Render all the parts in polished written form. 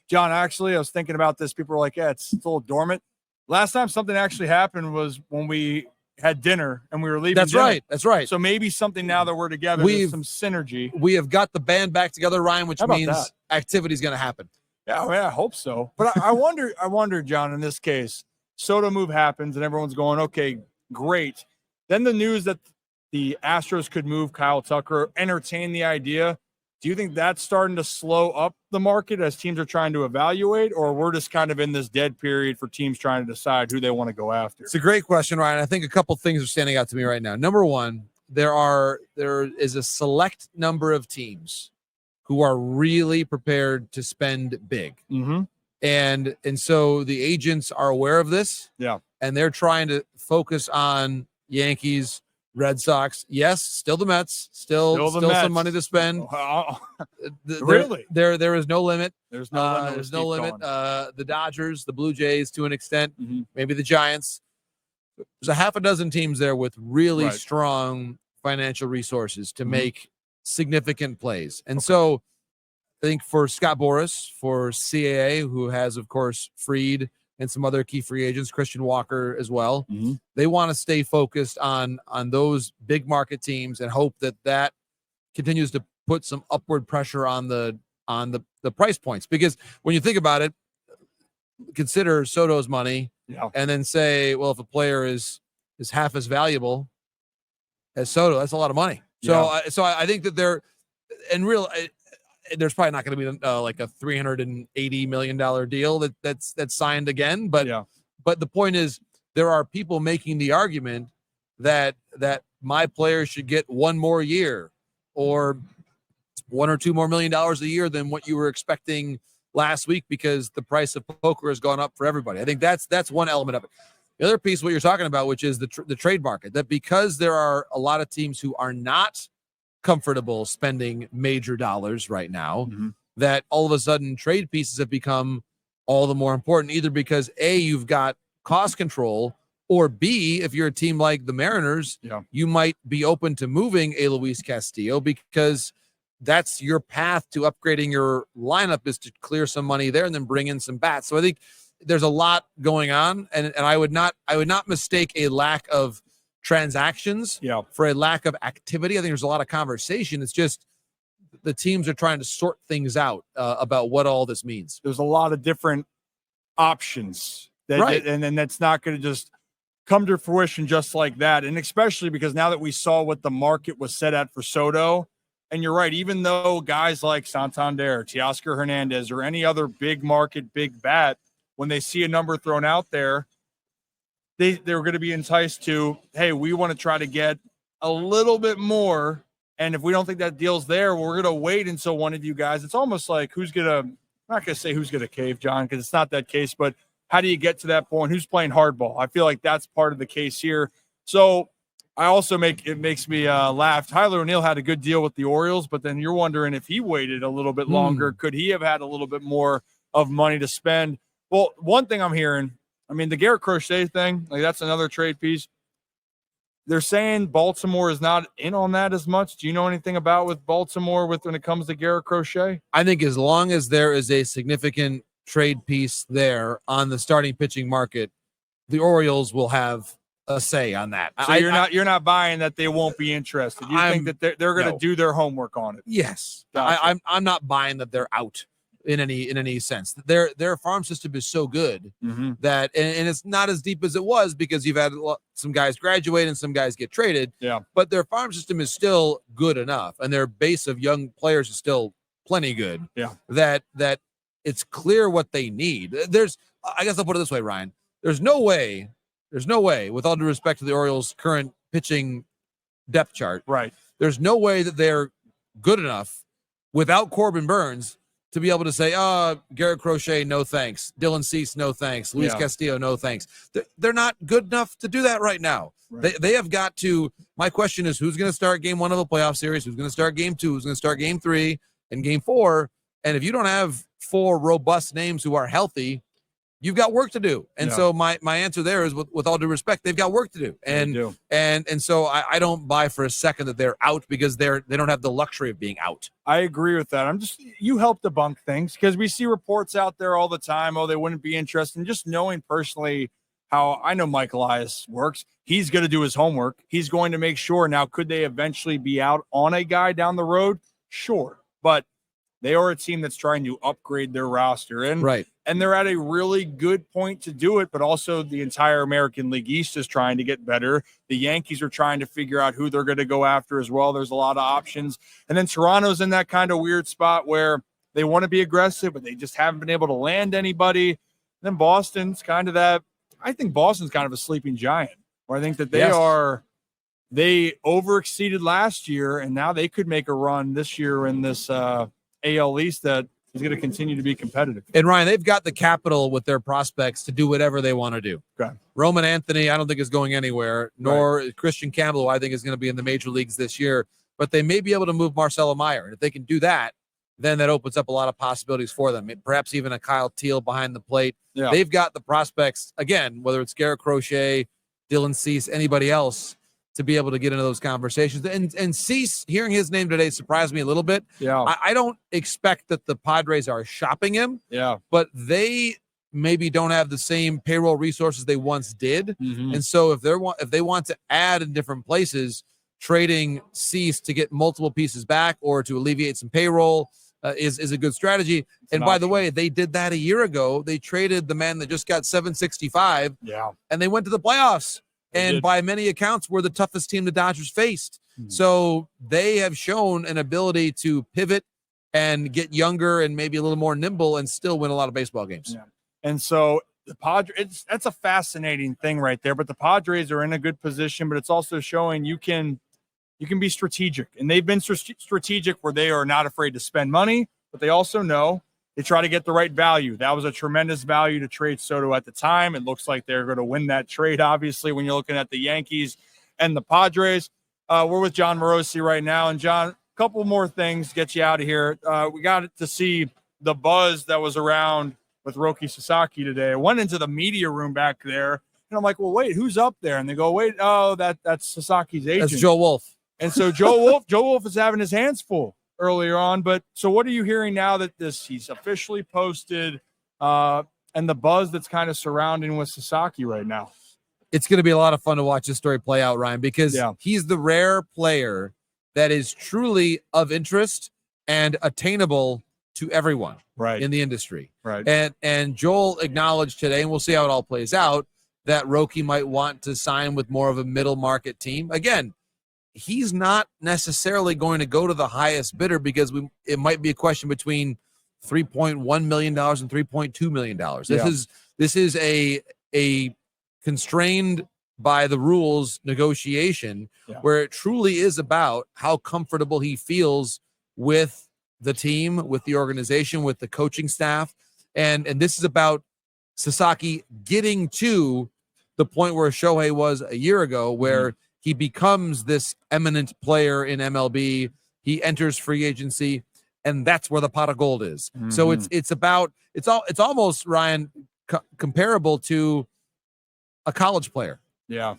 John, actually, I was thinking about this. People were like, yeah, it's still dormant. Last time something actually happened was when we had dinner and we were leaving. That's dinner. right. That's right. So maybe something now that we're together, there's some synergy. We have got the band back together, Ryan, which means activity is going to happen. Yeah, I hope so. But I wonder, John, in this case, Soto move happens and everyone's going, okay, great. Then the news that the Astros could move Kyle Tucker, entertain the idea. Do you think that's starting to slow up the market as teams are trying to evaluate, or we're just kind of in this dead period for teams trying to decide who they want to go after? It's a great question, Ryan. I think a couple things are standing out to me right now. Number one, there is a select number of teams who are really prepared to spend big. Mm-hmm. And so the agents are aware of this. Yeah. And they're trying to focus on Yankees, Red Sox. Yes, still the Mets. Still some money to spend. Really? There is no limit. There's no limit. There's no limit. The Dodgers, the Blue Jays to an extent, maybe the Giants. There's a half a dozen teams there with really strong financial resources to make significant plays. And so I think for Scott Boras, for CAA, who has, of course, Fried and some other key free agents, Christian Walker as well, they want to stay focused on those big market teams and hope that continues to put some upward pressure on the price points. Because when you think about it, consider Soto's money and then say, well, if a player is half as valuable as Soto, that's a lot of money. So I think that there's probably not going to be like a $380 million deal that's signed again. But the point is, there are people making the argument that my players should get one more year or $1 or $2 more million a year than what you were expecting last week because the price of poker has gone up for everybody. I think that's one element of it. The other piece, what you're talking about, which is the trade market, that because there are a lot of teams who are not comfortable spending major dollars right now, that all of a sudden trade pieces have become all the more important, either because A, you've got cost control, or B, if you're a team like the Mariners, you might be open to moving a Luis Castillo because that's your path to upgrading your lineup, is to clear some money there and then bring in some bats. So I think there's a lot going on, and I would not mistake a lack of transactions for a lack of activity. I think there's a lot of conversation. It's just the teams are trying to sort things out about what all this means. There's a lot of different options and then that's not going to just come to fruition just like that. And especially because now that we saw what the market was set at for Soto, and you're right, even though guys like Santander, Teoscar Hernandez, or any other big market, big bat, when they see a number thrown out there, they're going to be enticed to, hey, we want to try to get a little bit more. And if we don't think that deal's there, we're going to wait until one of you guys. It's almost like I'm not going to say who's going to cave, John, because it's not that case, but how do you get to that point? Who's playing hardball? I feel like that's part of the case here. So I also it makes me laugh. Tyler O'Neill had a good deal with the Orioles, but then you're wondering if he waited a little bit longer, could he have had a little bit more of money to spend? Well, one thing I'm hearing, I mean, the Garrett Crochet thing, like that's another trade piece. They're saying Baltimore is not in on that as much. Do you know anything about with Baltimore when it comes to Garrett Crochet? I think as long as there is a significant trade piece there on the starting pitching market, the Orioles will have a say on that. So you're not buying that they won't be interested. You think that they're going to do their homework on it? Yes. Gotcha. I'm not buying that they're out in any sense. Their farm system is so good that, and it's not as deep as it was because you've had some guys graduate and some guys get traded. Yeah. But their farm system is still good enough, and their base of young players is still plenty good. Yeah. That it's clear what they need. I guess I'll put it this way, Ryan. There's no way, with all due respect to the Orioles' current pitching depth chart, right? There's no way that they're good enough without Corbin Burnes to be able to say, Garrett Crochet, no thanks. Dylan Cease, no thanks. Luis Castillo, no thanks. They're not good enough to do that right now. Right. They have got to. My question is, who's going to start game 1 of a playoff series? Who's going to start game 2? Who's going to start game 3 and game 4? And if you don't have 4 robust names who are healthy, you've got work to do. And Yeah. so my answer there is, with all due respect, they've got work to do. And so I don't buy for a second that they're out, because they don't have the luxury of being out. I agree with that. You help debunk things, because we see reports out there all the time. Oh, they wouldn't be interested. And just knowing personally how I know Mike Elias works, he's going to do his homework. He's going to make sure. Now, could they eventually be out on a guy down the road? Sure. But they are a team that's trying to upgrade their roster. And they're at a really good point to do it, but also the entire American League East is trying to get better. The Yankees are trying to figure out who they're going to go after as well. There's a lot of options. And then Toronto's in that kind of weird spot where they want to be aggressive, but they just haven't been able to land anybody. And then Boston's kind of that. I think Boston's kind of a sleeping giant, where I think that they overexceeded last year, and now they could make a run this year in this AL East that is going to continue to be competitive. And Ryan, they've got the capital with their prospects to do whatever they want to do. Okay. Roman Anthony, I don't think is going anywhere, nor Christian Campbell, who I think is going to be in the major leagues this year. But they may be able to move Marcelo Meyer. And if they can do that, then that opens up a lot of possibilities for them. Perhaps even a Kyle Teal behind the plate. Yeah. They've got the prospects, again, whether it's Garrett Crochet, Dylan Cease, anybody else, to be able to get into those conversations. And Cease, hearing his name today surprised me a little bit. Yeah. I don't expect that the Padres are shopping him. Yeah. But they maybe don't have the same payroll resources they once did. Mm-hmm. And so if they want to add in different places, trading Cease to get multiple pieces back or to alleviate some payroll is a good strategy. And by the way, they did that a year ago. They traded the man that just got $765. Yeah. And they went to the playoffs. And by many accounts, we're the toughest team the Dodgers faced. Mm-hmm. So they have shown an ability to pivot and get younger and maybe a little more nimble and still win a lot of baseball games. Yeah. And so the Padres, that's a fascinating thing right there. But the Padres are in a good position, but it's also showing you can be strategic. And they've been strategic where they are not afraid to spend money, but they also know they try to get the right value. That was a tremendous value to trade Soto at the time. It looks like they're going to win that trade, obviously, when you're looking at the Yankees and the Padres. We're with Jon Morosi right now. And, John, a couple more things to get you out of here. We got to see the buzz that was around with Roki Sasaki today. I went into the media room back there, and I'm like, well, wait, who's up there? And they go, wait, that's Sasaki's agent. That's Joe Wolf. And so Joe Wolf is having his hands full earlier on. But so what are you hearing now that he's officially posted and the buzz that's kind of surrounding with Sasaki right now? It's going to be a lot of fun to watch this story play out, Ryan, because he's the rare player that is truly of interest and attainable to everyone in the industry. Right. And Joel acknowledged today, and we'll see how it all plays out, that Roki might want to sign with more of a middle market team. Again, he's not necessarily going to go to the highest bidder because it might be a question between $3.1 million and $3.2 million. This is a constrained by the rules negotiation where it truly is about how comfortable he feels with the team, with the organization, with the coaching staff. And this is about Sasaki getting to the point where Shohei was a year ago, where he becomes this eminent player in MLB. He enters free agency, and that's where the pot of gold is. Mm-hmm. So it's almost, Ryan, comparable to a college player. Yeah.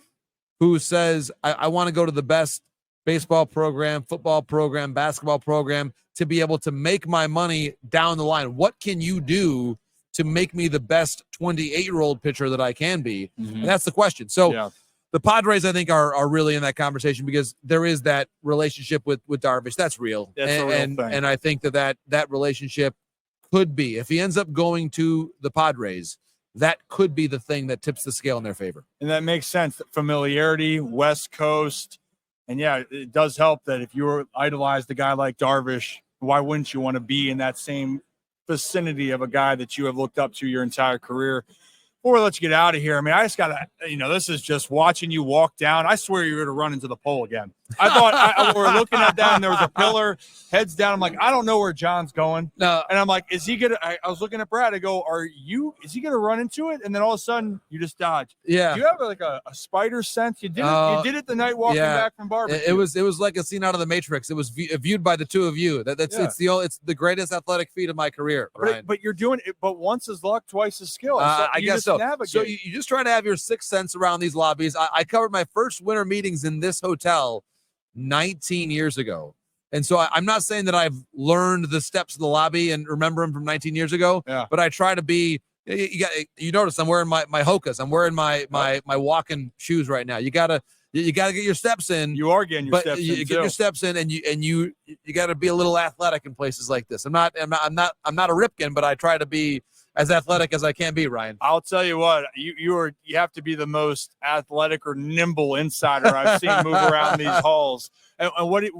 Who says, I want to go to the best baseball program, football program, basketball program to be able to make my money down the line. What can you do to make me the best 28-year-old pitcher that I can be? Mm-hmm. And that's the question. So the Padres, I think, are really in that conversation because there is that relationship with Darvish. That's real. That's a real thing. And I think that relationship could be, if he ends up going to the Padres, that could be the thing that tips the scale in their favor. And that makes sense. Familiarity, West Coast. And it does help that if you idolized a guy like Darvish, why wouldn't you want to be in that same vicinity of a guy that you have looked up to your entire career? before we let you get out of here, I mean, I just got to, this is just watching you walk down. I swear you're going to run into the pole again. I thought we were looking at that and there was a pillar, heads down. I'm like, I don't know where John's going. No. And I'm like, is he going to, I was looking at Brad. I go, is he going to run into it? And then all of a sudden you just dodge. Yeah. Do you have like a spider sense? You did it the night walking back from barbecue. It was like a scene out of the Matrix. It was viewed by the two of you. It's the greatest athletic feat of my career. But you're doing it, but once is luck, twice is skill. I guess so. Navigate. So you just try to have your sixth sense around these lobbies. I covered my first winter meetings in this hotel 19 years ago. And so I'm not saying that I've learned the steps of the lobby and remember them from 19 years ago, but I try to be, you notice I'm wearing my Hokas. I'm wearing my walking shoes right now. You gotta get your steps in. You are getting your steps in. You get your steps in, and you got to be a little athletic in places like this. I'm not a Ripken, but I try to be as athletic as I can be, Ryan. I'll tell you what, you have to be the most athletic or nimble insider I've seen move around these halls. And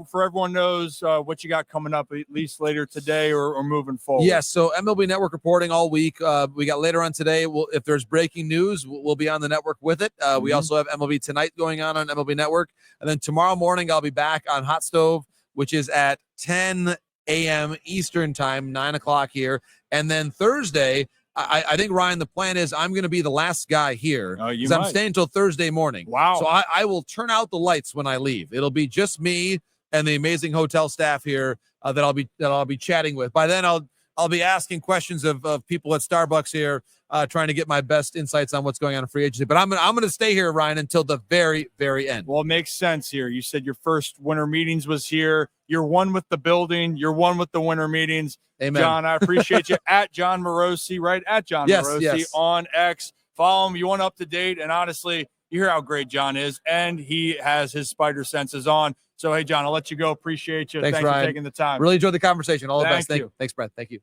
for everyone knows what you got coming up at least later today or moving forward. Yes, so MLB Network reporting all week. We got later on today. If there's breaking news, we'll be on the network with it. We also have MLB Tonight going on MLB Network. And then tomorrow morning, I'll be back on Hot Stove, which is at 10 a.m. Eastern time, 9 o'clock here. And then Thursday, I think, Ryan, the plan is I'm going to be the last guy here because I'm staying until Thursday morning. Wow. So I will turn out the lights when I leave. It'll be just me and the amazing hotel staff here that I'll be chatting with. By then, I'll be asking questions of people at Starbucks here, trying to get my best insights on what's going on in free agency. But I'm gonna stay here, Ryan, until the very, very end. Well, it makes sense here. You said your first winter meetings was here. You're one with the building. You're one with the winter meetings. Amen. John, I appreciate you. At Jon Morosi, right? At Jon Morosi on X. Follow him. You want up to date. And honestly, you hear how great John is, and he has his spider senses on. So, hey, John, I'll let you go. Appreciate you. Thanks, Ryan. for taking the time. Really enjoyed the conversation. All the best. Thank you. Thanks, Brett. Thank you.